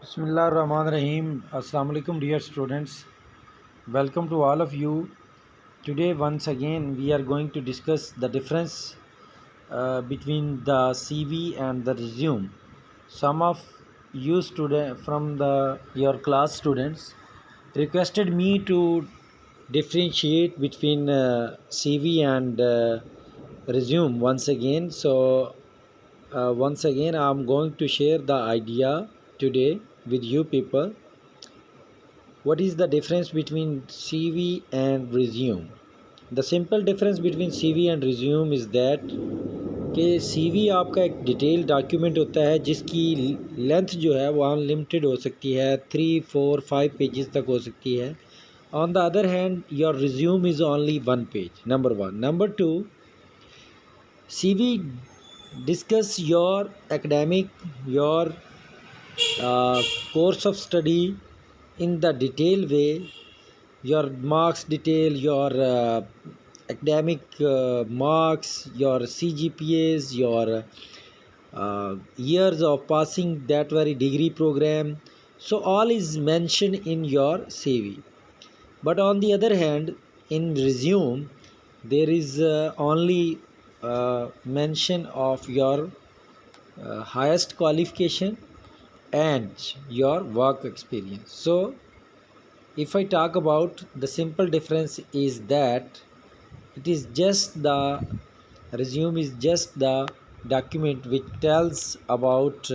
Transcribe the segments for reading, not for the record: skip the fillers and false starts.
Bismillahirrahmanirrahim. Assalamu alaikum, dear students. Welcome to all of you. Today, once again, we are going to discuss the difference between the CV and the resume. Some of you student from your class students requested me to differentiate between CV and resume once again. So once again, I'm going to share the idea today with you people. What is the difference between CV and resume? The simple difference between CV and resume is that कि CV आपका एक detail document होता है जिसकी length जो है वो unlimited हो सकती है 3, 4, 5 पेजेस तक हो सकती है. On the other hand, your resume is only one page. Number one. Number two, CV discuss your academic, your course of study in the detailed way, your marks detail, your academic marks, your CGPAs, your years of passing that very degree program. So all is mentioned in your CV. But on the other hand, in resume, there is only mention of your highest qualification and your work experience. So if I talk about, the simple difference is that it is just the resume is just the document which tells about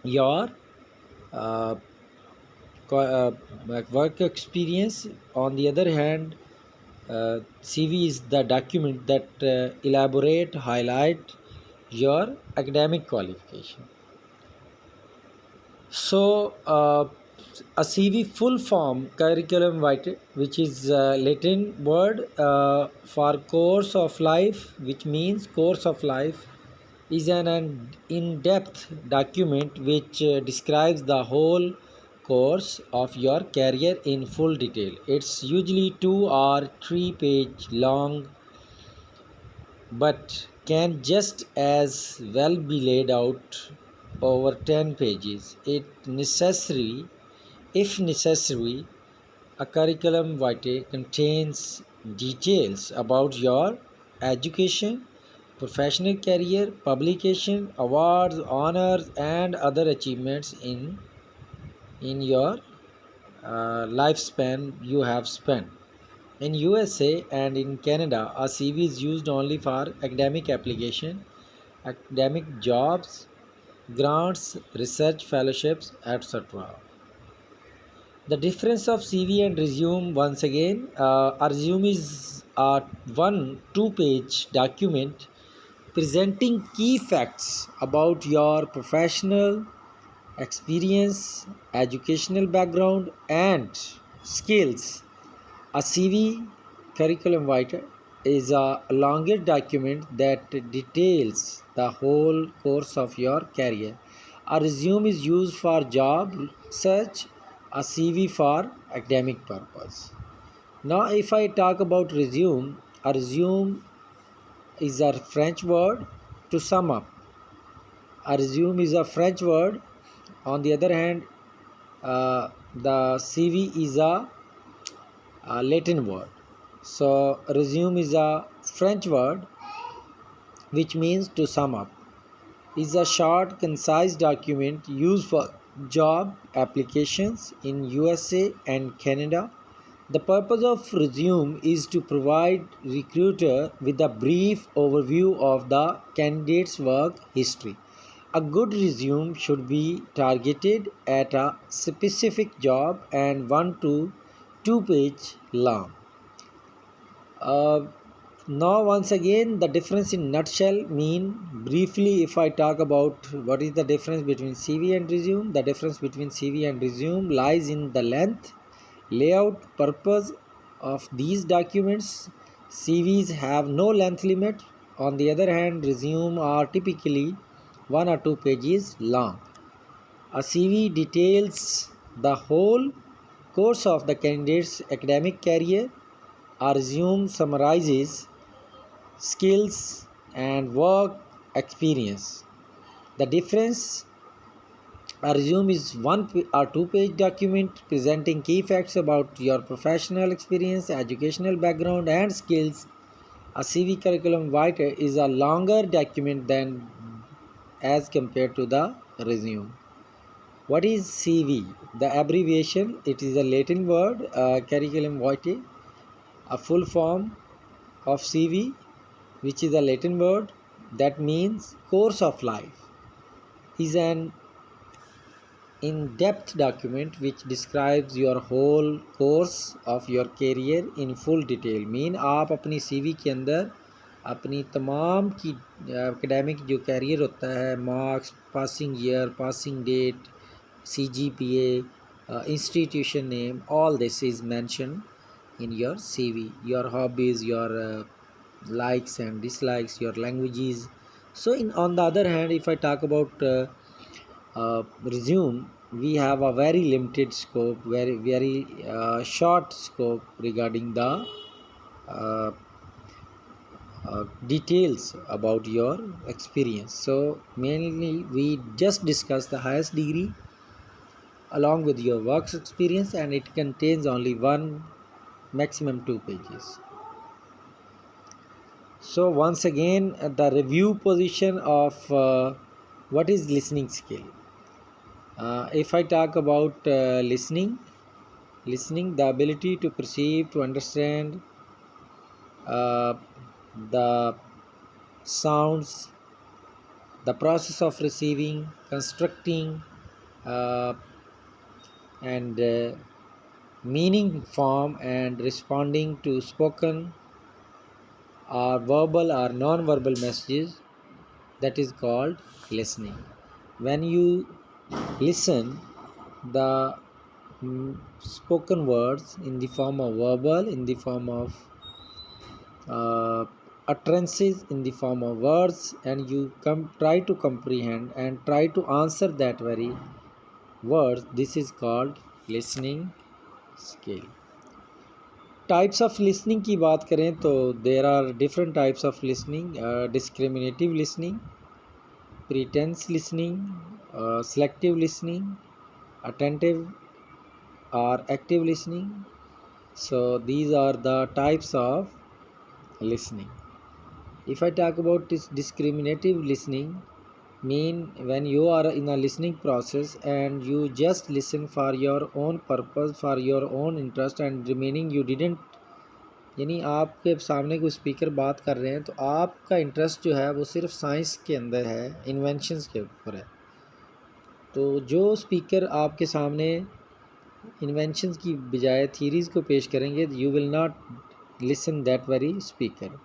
your uh, work experience. On the other hand, CV is the document that highlight your academic qualification. So, a CV full form curriculum vitae, which is Latin word for course of life, which means course of life, is an in-depth document which describes the whole course of your career in full detail. It's usually 2 or 3 page long, but can just as well be laid out over 10 pages. If necessary, a curriculum vitae contains details about your education, professional career, publication, awards, honors, and other achievements in your lifespan you have spent. In USA and in Canada, a CV is used only for academic application, academic jobs, grants, research fellowships, etc. The difference of CV and resume, once again, a resume is a 1 2 page document presenting key facts about your professional experience, educational background, and skills. A CV, curriculum vitae, is a longer document that details the whole course of your career. A resume is used for job search, a CV for academic purpose. Now, if I talk about resume, a resume is a French word to sum up. A resume is a French word. On the other hand, the CV is a Latin word. So, resume is a French word which means to sum up. Is a short, concise document used for job applications in USA and Canada. The purpose of resume is to provide recruiter with a brief overview of the candidate's work history. A good resume should be targeted at a specific job and 1 to 2 page long. Now once again, the difference in nutshell mean briefly, if I talk about what is the difference between CV and resume, the difference between CV and resume lies in the length, layout, purpose of these documents. CVs have no length limit. On the other hand, resume are typically 1 or 2 pages long. A CV details the whole course of the candidate's academic career. A resume summarizes skills and work experience. The difference A resume is or two-page document presenting key facts about your professional experience, educational background, and skills. A CV curriculum vitae is a longer document than as compared to the resume. What is CV? The abbreviation, it is a Latin word, curriculum vitae, a full form of CV, which is a Latin word that means course of life, is an in-depth document which describes your whole course of your career in full detail. Mean आप अपनी CV के अंदर अपनी तमाम की academic जो career होता है, marks, passing year, passing date, CGPA, institution name, all this is mentioned in your CV. Your hobbies, your likes and dislikes, your languages. So on the other hand, if I talk about resume, we have a very limited scope, very short scope regarding the uh, details about your experience. So mainly we just discuss the highest degree along with your works experience, and it contains only one, maximum 2 pages. So once again, the review position of what is listening skill. If I talk about listening, the ability to perceive, to understand uh, the sounds, the process of receiving, constructing, uh, and meaning form and responding to spoken or verbal or non-verbal messages, that is called listening. When you listen the spoken words in the form of verbal, in the form of utterances, in the form of words, and you try to comprehend and try to answer that very words, this is called listening skill. Types of listening की बात करें तो there are different types of listening. Discriminative listening, pretence listening, selective listening, attentive or active listening. So these are the types of listening. If I talk about this discriminative listening, mean when you are in a listening process and you just listen for your own purpose, for your own interest, and remaining you didn't, यानी आपके सामने कोई speaker बात कर रहे हैं तो आपका इंटरेस्ट जो है वो सिर्फ साइंस के अंदर है, इन्वेंशंस के ऊपर है. तो जो स्पीकर आपके सामने इन्वेंशंस की बजाय थीरीज़ को पेश करेंगे, you will not listen that very speaker.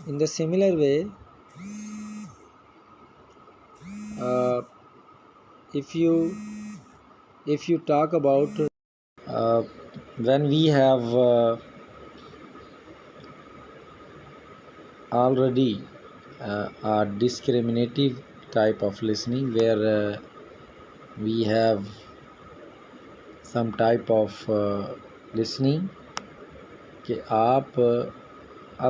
In the similar way, if you talk about when we have already a discriminative type of listening where we have some type of listening कि आप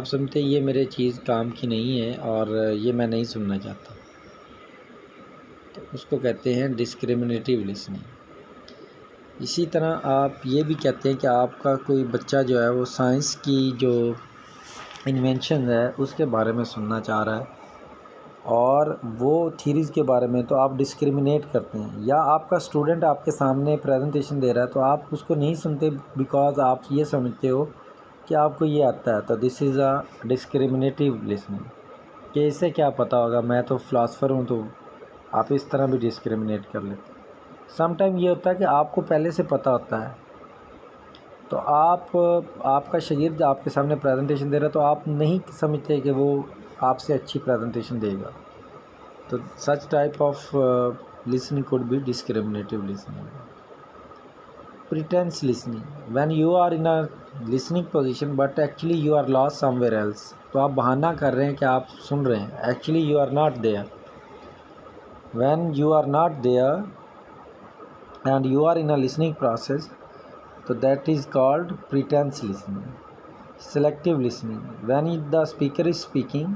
समझते ये मेरे चीज़ काम की नहीं है और ये मैं नहीं सुनना चाहता, तो उसको कहते हैं डिस्क्रिमिनेटिव लिसनिंग. इसी तरह आप ये भी कहते हैं कि आपका कोई बच्चा जो है वो साइंस की जो इन्वेंशन है उसके बारे में सुनना चाह रहा है और वो थीरीज़ के बारे में, तो आप डिस्क्रिमिनेट करते हैं. या आपका स्टूडेंट आपके सामने प्रेजेंटेशन दे रहा है तो आप उसको नहीं सुनते बिकॉज आप ये समझते हो कि आपको ये आता है, तो this is a discriminative listening. कि इससे क्या पता होगा, मैं तो फ़िलासफ़र हूँ, तो आप इस तरह भी डिस्क्रिमिनेट कर लेते. समटाइम ये होता है कि आपको पहले से पता होता है, तो आपका शागिर्द आपके सामने प्रेजेंटेशन दे रहा है तो आप नहीं समझते कि वो आपसे अच्छी प्रेजेंटेशन देगा, तो such type of listening could be discriminative listening. Pretence listening, when you are in a listening position but actually you are lost somewhere else. तो आप बहाना कर रहे हैं कि आप सुन रहे हैं, actually you are not there. When you are not there and you are in a listening process, so that is called pretense listening. Selective listening, when the speaker is speaking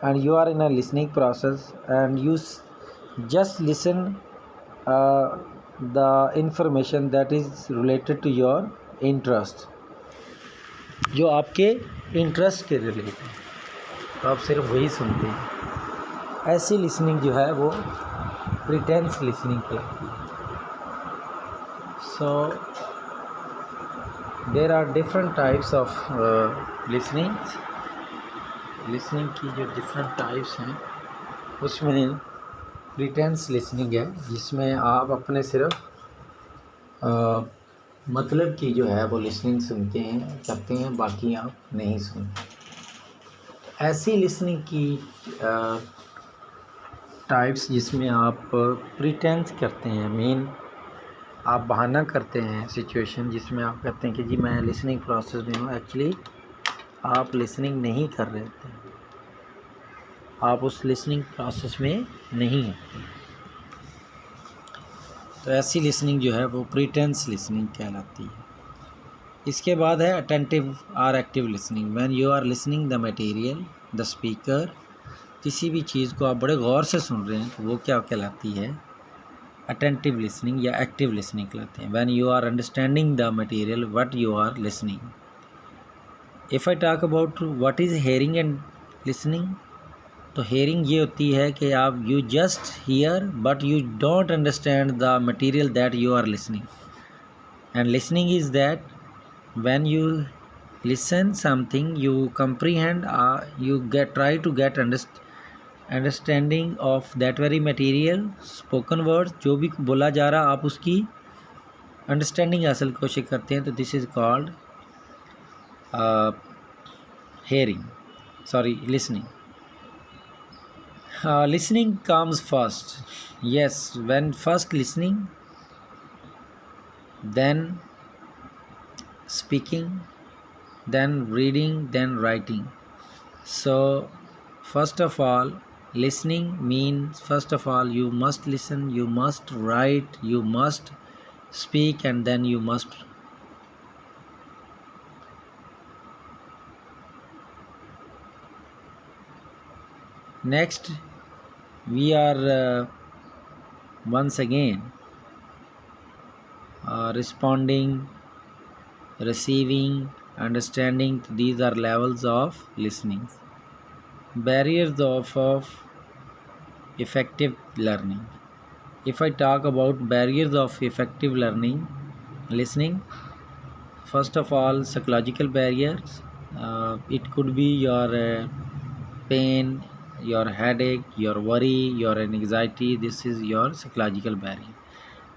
and you are in a listening process and you just listen the information that is related to your interest, जो आपके interest के related है, तो आप सिर्फ वही सुनते हैं। ऐसी लिसनिंग जो है वो प्रिटेंस लिसनिंग कहलाती है। So there are different types of listening की जो डिफरेंट टाइप्स हैं उसमें प्रिटेंस लिसनिंग है, जिसमें आप अपने सिर्फ मतलब की जो है वो लिसनिंग सुनते हैं करते हैं, बाकी आप नहीं सुनते। ऐसी लिसनिंग की टाइप्स जिसमें आप प्रिटेंस करते हैं, मीन आप बहाना करते हैं सिचुएशन जिसमें आप कहते हैं कि जी मैं लिसनिंग प्रोसेस में हूँ, एक्चुअली आप लिसनिंग नहीं कर रहे थे, आप उस लिसनिंग प्रोसेस में नहीं हैं। तो ऐसी लिसनिंग जो है वो प्रिटेंस लिसनिंग कहलाती है। इसके बाद है अटेंटिव और active listening. When you are listening the material the speaker, किसी भी चीज़ को आप बड़े गौर से सुन रहे हैं तो वो क्या कहलाती है, अटेंटिव लिसनिंग या एक्टिव लिसनिंग कहलाते हैं। When you are understanding the material what you are listening. If I talk about what is hearing and listening, तो हेयरिंग ये होती है कि आप you just hear but you don't understand the material that you are listening, and listening is that when you listen something you comprehend, you try to get understanding of that very material, spoken words, जो भी बोला जा रहा आप उसकी understanding हासिल कोशिश करते हैं, तो this is called listening. Listening comes first, yes, when first listening, then speaking, then reading, then writing. So first of all, listening means first of all you must listen, you must write, you must speak, and then you must next we are once again responding, receiving, understanding. These are levels of listening. Barriers of effective learning. If I talk about barriers of effective learning listening, first of all psychological barriers. It could be your pain, your headache, your worry, your anxiety. This is your psychological barrier.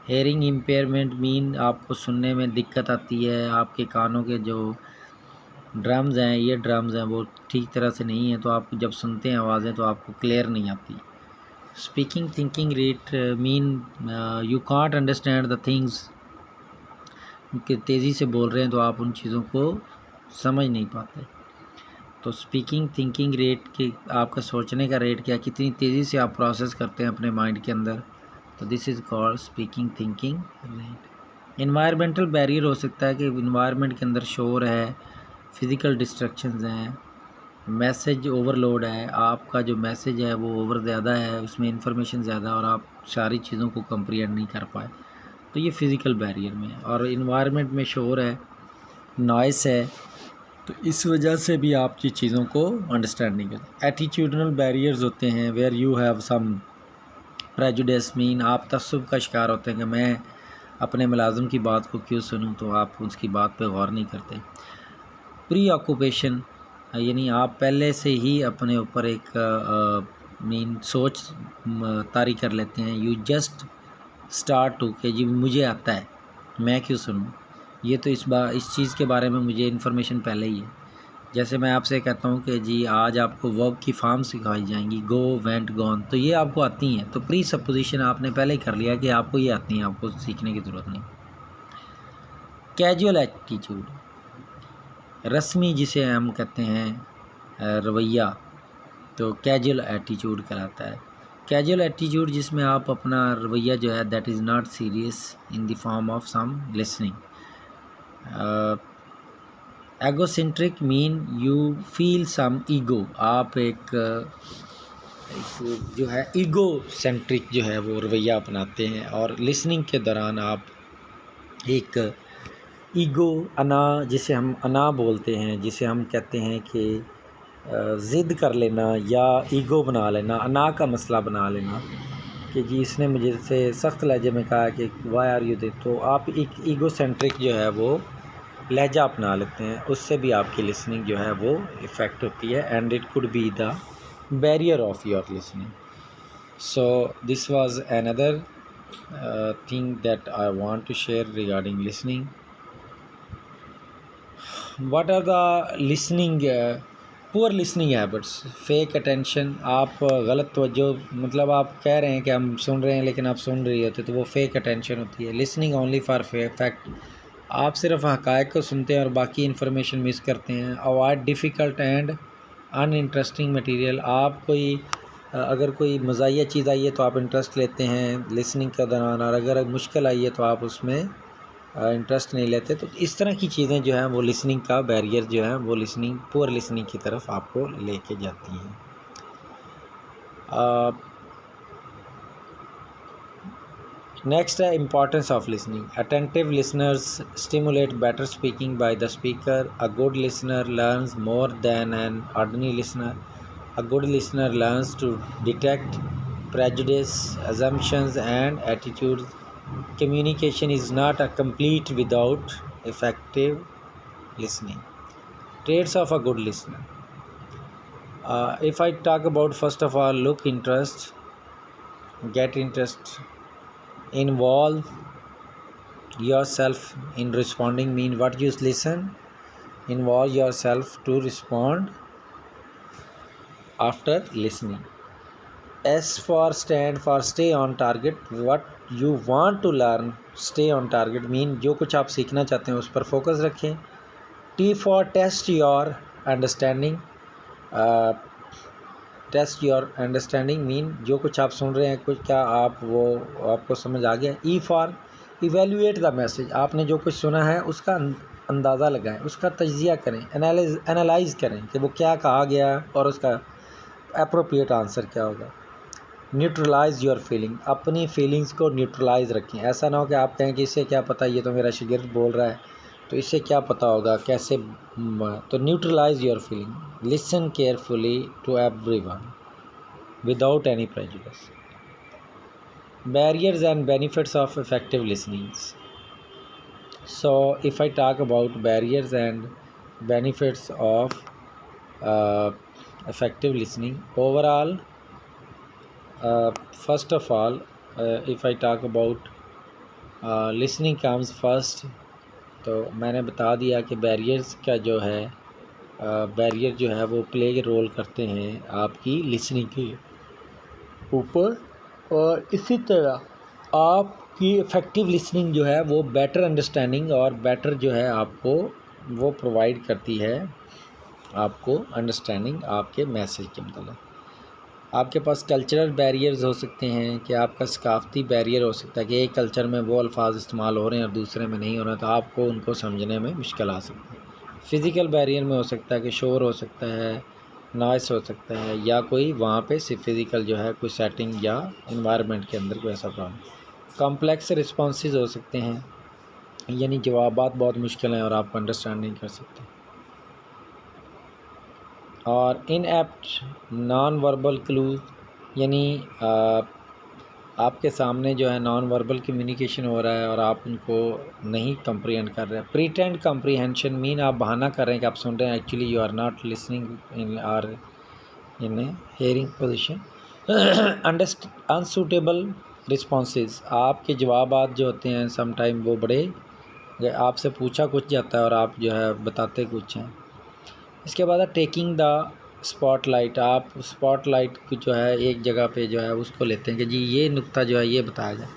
Hearing impairment mean आपको सुनने में दिक्कत आती है, आपके कानों के जो ड्रम्स हैं, ये ड्रम्स हैं वो ठीक तरह से नहीं है, तो आप जब सुनते हैं आवाज़ें तो आपको क्लियर नहीं आती। Speaking thinking rate mean you can't understand the things, कि तेज़ी से बोल रहे हैं तो आप उन चीज़ों को समझ नहीं पाते। तो स्पीकिंग थिंकिंग रेट की आपका सोचने का रेट क्या, कितनी तेज़ी से आप प्रोसेस करते हैं अपने माइंड के अंदर, तो this is called speaking thinking rate. Environmental barrier हो सकता है कि इन्वायरमेंट के अंदर शोर है, फिज़िकल डिस्ट्रक्शंस हैं, मैसेज ओवरलोड है, आपका जो मैसेज है वो ओवर ज़्यादा है, उसमें इंफॉर्मेशन ज़्यादा और आप सारी चीज़ों को कंप्रीहेंड नहीं कर पाए, तो ये फिज़िकल बैरियर में है। और इन्वायरमेंट में शोर है, नॉइस है, तो इस वजह से भी आप ये चीज़ों को अंडरस्टैंड नहीं करते। एटीट्यूडनल बैरियर्स होते हैं where you have some prejudice, mean आप तसब्बुब का शिकार होते हैं कि मैं अपने मुलाजिम की बात को क्यों सुनूं, तो आप उसकी बात पे गौर नहीं करते। प्री ऑक्यूपेशन यानी आप पहले से ही अपने ऊपर एक मीन सोच तारी कर लेते हैं। यू जस्ट स्टार्ट टू कि जी मुझे आता है, मैं क्यों सुनूं, ये तो इस चीज़ के बारे में मुझे इन्फॉर्मेशन पहले ही है। जैसे मैं आपसे कहता हूँ कि जी आज आपको वर्ब की फॉर्म सिखाई जाएंगी, गो, वेंट, गॉन, तो ये आपको आती हैं, तो प्री सपोजिशन आपने पहले ही कर लिया कि आपको ये आती हैं, आपको सीखने की ज़रूरत नहीं। कैजुअल एटीट्यूड, रस्मी जिसे हम कहते हैं रवैया, तो कैजुअल एटीट्यूड कहलाता है। कैजुअल एटीट्यूड जिसमें आप अपना रवैया जो है that is not serious in the form of some listening. Egocentric mean you feel some ego, आप एक एक जो है ईगो सेंट्रिक जो है वो रवैया अपनाते हैं, और लिसनिंग के दौरान आप एक ईगो जिसे हम अना बोलते हैं, जिसे हम कहते हैं कि ज़िद कर लेना या ईगो बना लेना, अना का मसला बना लेना कि जी इसने मुझे से सख्त लहजे में कहा कि वाई आर यू दिस, तो आप एक ईगो सेंट्रिक जो है वो लहजा अपना लेते हैं, उससे भी आपकी लिसनिंग जो है वो इफ़ेक्ट होती है, and it could be the barrier of your listening. So this was another thing that I want to share regarding listening. What are the listening poor listening habits? Fake attention. आप गलत तवज्जो, मतलब आप कह रहे हैं कि हम सुन रहे हैं लेकिन आप सुन रही होते, तो वो फेक अटेंशन होती है. Listening only for fact. आप सिर्फ हक़ाइक़ को सुनते हैं और बाकी इन्फॉर्मेशन मिस करते हैं. Avoid difficult and uninteresting material. आप कोई अगर कोई मज़ाहिया चीज़ आई है तो आप इंटरेस्ट लेते हैं लिसनिंग के दौरान, और अगर मुश्किल आई है तो आप उसमें इंटरेस्ट नहीं लेते. तो इस तरह की चीज़ें जो हैं वो लिसनिंग का बैरियर जो है वो लिसनिंग, पुअर लिसनिंग की तरफ आपको लेके जाती हैं. नेक्स्ट है importance of listening. Attentive listeners stimulate better speaking by the speaker. A good listener learns more than an ordinary listener. A good listener learns to detect prejudice, assumptions, and attitudes. Communication is not a complete without effective listening. Traits of a good listener. If I talk about, first of all, look interest, get interest, involve yourself in responding. Mean what you listen, involve yourself to respond after listening. S for stand for stay on target. What you want to learn, stay on target. Mean जो कुछ आप सीखना चाहते हैं उस पर focus रखें. T for test your understanding. Test your understanding. Mean जो कुछ आप सुन रहे हैं कुछ क्या आप वो आपको समझ आ गया. E for evaluate the message. आपने जो कुछ सुना है उसका अंदाज़ा लगाएं, उसका तज्जिया करें, एनालाइज करें कि वो क्या कहा गया और उसका अप्रोप्रिएट आंसर क्या होगा. Neutralise your feeling. अपनी फीलिंग्स को न्यूट्रलाइज रखें. ऐसा ना हो कि आप कहें कि इससे क्या पता, ये तो मेरा शागिर्द बोल रहा है तो इससे क्या पता होगा कैसे. तो neutralise your feeling. Listen carefully to everyone without any prejudice. Barriers and benefits of effective listenings. So if I talk about barriers and benefits of effective listening overall, first of all, if I talk about listening comes first. तो मैंने बता दिया कि barriers का जो है barrier जो है वो प्ले रोल करते हैं आपकी लिसनिंग के ऊपर, और इसी तरह आपकी इफ़ेक्टिव लिसनिंग जो है वो बेटर अंडरस्टैंडिंग और बेटर जो है आपको वो प्रोवाइड करती है आपको अंडरस्टैंडिंग आपके मैसेज के मतलब. आपके पास कल्चरल बैरियर्स हो सकते हैं कि आपका सकाफ़ती बैरियर हो सकता है कि एक कल्चर में वो अल्फाज इस्तेमाल हो रहे हैं और दूसरे में नहीं हो रहे, तो आपको उनको समझने में मुश्किल आ सकती है. फ़िज़िकल बैरियर में हो सकता है कि शोर हो सकता है, नॉइस हो सकता है, या कोई वहाँ पे सिर्फ फ़िज़िकल जो है कोई सेटिंग या इन्वायरमेंट के अंदर कोई ऐसा प्रॉब्लम. कॉम्प्लेक्स रिस्पॉन्सेज हो सकते हैं, यानी जवाबात बहुत मुश्किल हैं और आप अंडरस्टैंड नहीं कर सकते. और इनएप्ट नॉन वर्बल क्लूज, यानी आपके सामने जो है नॉन वर्बल कम्युनिकेशन हो रहा है और आप उनको नहीं कंप्रीहेंड कर रहे हैं. प्रीटेंड कंप्रीहेंशन मीन आप बहाना कर रहे हैं कि आप सुन रहे हैं, actually you are not listening in hearing position. Unsuitable responses, आपके जवाबात जो होते हैं समटाइम वो बड़े, आपसे पूछा कुछ जाता है और आप जो है बताते कुछ हैं. इसके बाद टेकिंग द स्पॉटलाइट. आप स्पॉटलाइट जो है एक जगह पे जो है उसको लेते हैं कि जी ये नुक्ता जो है ये बताया जाए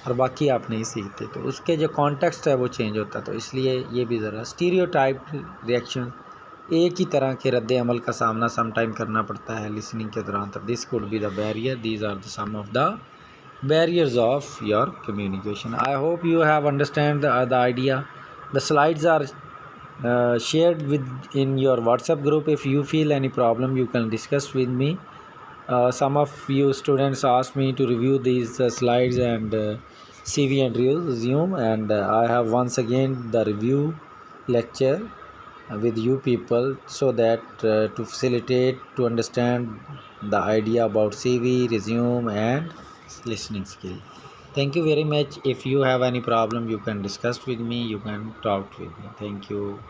और बाकी आप नहीं सीखते, तो उसके जो कॉन्टेक्स्ट है वो चेंज होता है. तो इसलिए ये भी ज़रा स्टीरियोटाइप रिएक्शन, एक ही तरह के रद्द अमल का सामना सम टाइम करना पड़ता है लिसनिंग के दौरान. तो this could be the barrier. These are the some of the barriers of your communication. I hope you have understand the idea. The slides are shared with in your WhatsApp group. If you feel any problem you can discuss with me. Some of you students asked me to review these slides and CV and resume, and I have once again the review lecture with you people, so that to facilitate to understand the idea about CV, resume, and listening skill. Thank you very much. If you have any problem, you can discuss with me, you can talk with me. Thank you.